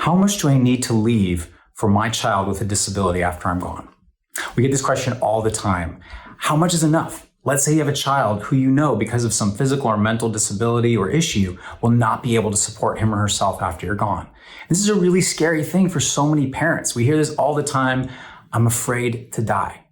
how much do I need to leave for my child with a disability after I'm gone? We get this question all the time. How much is enough? Let's say you have a child who you know because of some physical or mental disability or issue will not be able to support him or herself after you're gone. This is a really scary thing for so many parents. We hear this all the time. I'm afraid to die.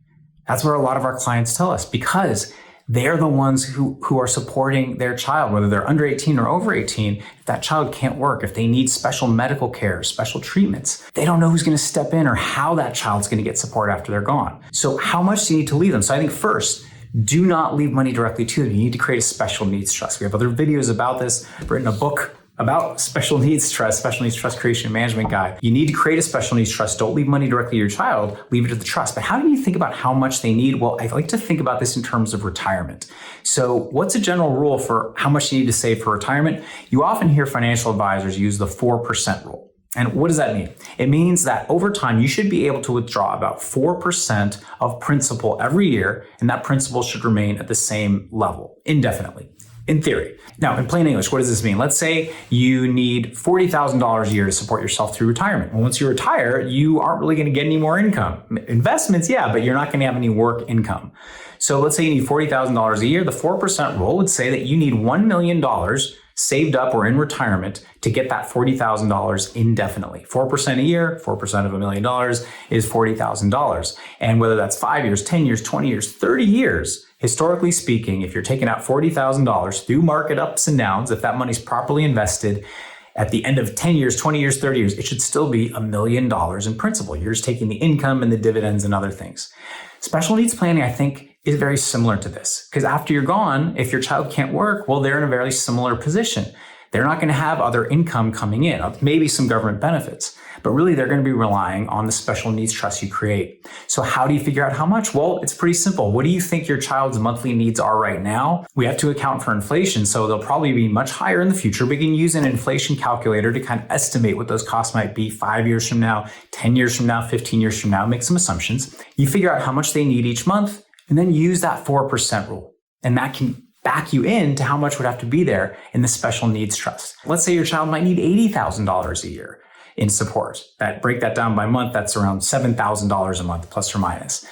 That's what a lot of our clients tell us because they're the ones who are supporting their child, whether they're under 18 or over 18. If that child can't work, if they need special medical care, special treatments, they don't know who's going to step in or how that child's going to get support after they're gone. So how much do you need to leave them? So I think first, do not leave money directly to them. You need to create a special needs trust. We have other videos about this. I've written a book about special needs trust creation and management guide. You need to create a special needs trust. Don't leave money directly to your child, leave it to the trust. But how do you think about how much they need? Well, I like to think about this in terms of retirement. So what's a general rule for how much you need to save for retirement? You often hear financial advisors use the 4% rule. And what does that mean? It means that over time, you should be able to withdraw about 4% of principal every year, and that principal should remain at the same level indefinitely. In theory. Now, in plain English, what does this mean? Let's say you need $40,000 a year to support yourself through retirement. Well, once you retire, you aren't really going to get any more income. Investments, yeah, but you're not going to have any work income. So let's say you need $40,000 a year. The 4% rule would say that you need $1 million saved up or in retirement to get that $40,000 indefinitely. 4% a year, 4% of $1 million is $40,000. And whether that's 5 years, 10 years, 20 years, 30 years, historically speaking, if you're taking out $40,000 through market ups and downs, if that money's properly invested, at the end of 10 years, 20 years, 30 years, it should still be $1 million in principal. You're just taking the income and the dividends and other things. Special needs planning, I think, is very similar to this because after you're gone, if your child can't work, well, they're in a very similar position. They're not going to have other income coming in, maybe some government benefits, but really they're going to be relying on the special needs trust you create. So how do you figure out how much? Well, it's pretty simple. What do you think your child's monthly needs are right now? We have to account for inflation, so they'll probably be much higher in the future. We can use an inflation calculator to kind of estimate what those costs might be 5 years from now, 10 years from now, 15 years from now, make some assumptions. You figure out how much they need each month, and then use that 4% rule. And that can back you into how much would have to be there in the special needs trust. Let's say your child might need $80,000 a year in support. Break that down by month, that's around $7,000 a month, plus or minus.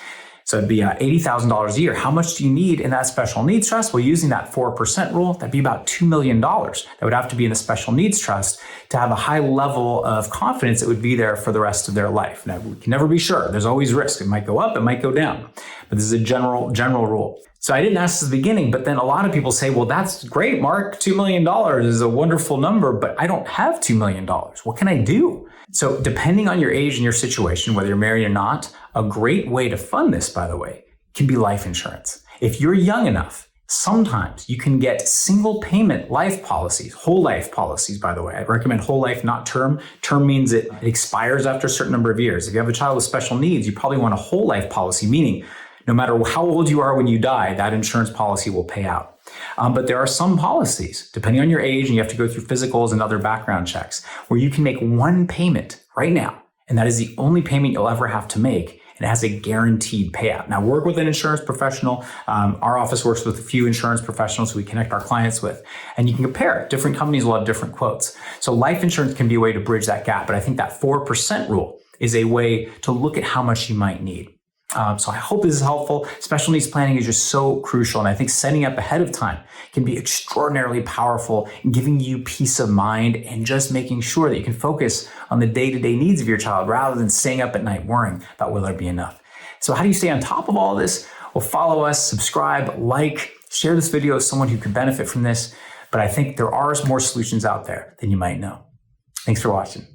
So it'd be $80,000 a year. How much do you need in that special needs trust? Well, using that 4% rule, that'd be about $2 million. That would have to be in the special needs trust to have a high level of confidence it would be there for the rest of their life. Now, we can never be sure. There's always risk. It might go up, it might go down. But this is a general rule. So I didn't ask this at the beginning, but then a lot of people say, well, that's great, Mark. $2 million is a wonderful number, but I don't have $2 million. What can I do? So depending on your age and your situation, whether you're married or not, a great way to fund this, by the way, can be life insurance. If you're young enough, sometimes you can get single payment life policies, whole life policies, by the way. I recommend whole life, not term. Term means it expires after a certain number of years. If you have a child with special needs, you probably want a whole life policy, meaning no matter how old you are when you die, that insurance policy will pay out. But there are some policies, depending on your age, and you have to go through physicals and other background checks, where you can make one payment right now, and that is the only payment you'll ever have to make, and it has a guaranteed payout. Now, work with an insurance professional. Our office works with a few insurance professionals who we connect our clients with, and you can compare. Different companies will have different quotes. So life insurance can be a way to bridge that gap, but I think that 4% rule is a way to look at how much you might need. So I hope this is helpful. Special needs planning is just so crucial. And I think setting up ahead of time can be extraordinarily powerful in giving you peace of mind and just making sure that you can focus on the day-to-day needs of your child rather than staying up at night worrying about will there be enough. So how do you stay on top of all this? Well, follow us, subscribe, like, share this video with someone who could benefit from this. But I think there are more solutions out there than you might know. Thanks for watching.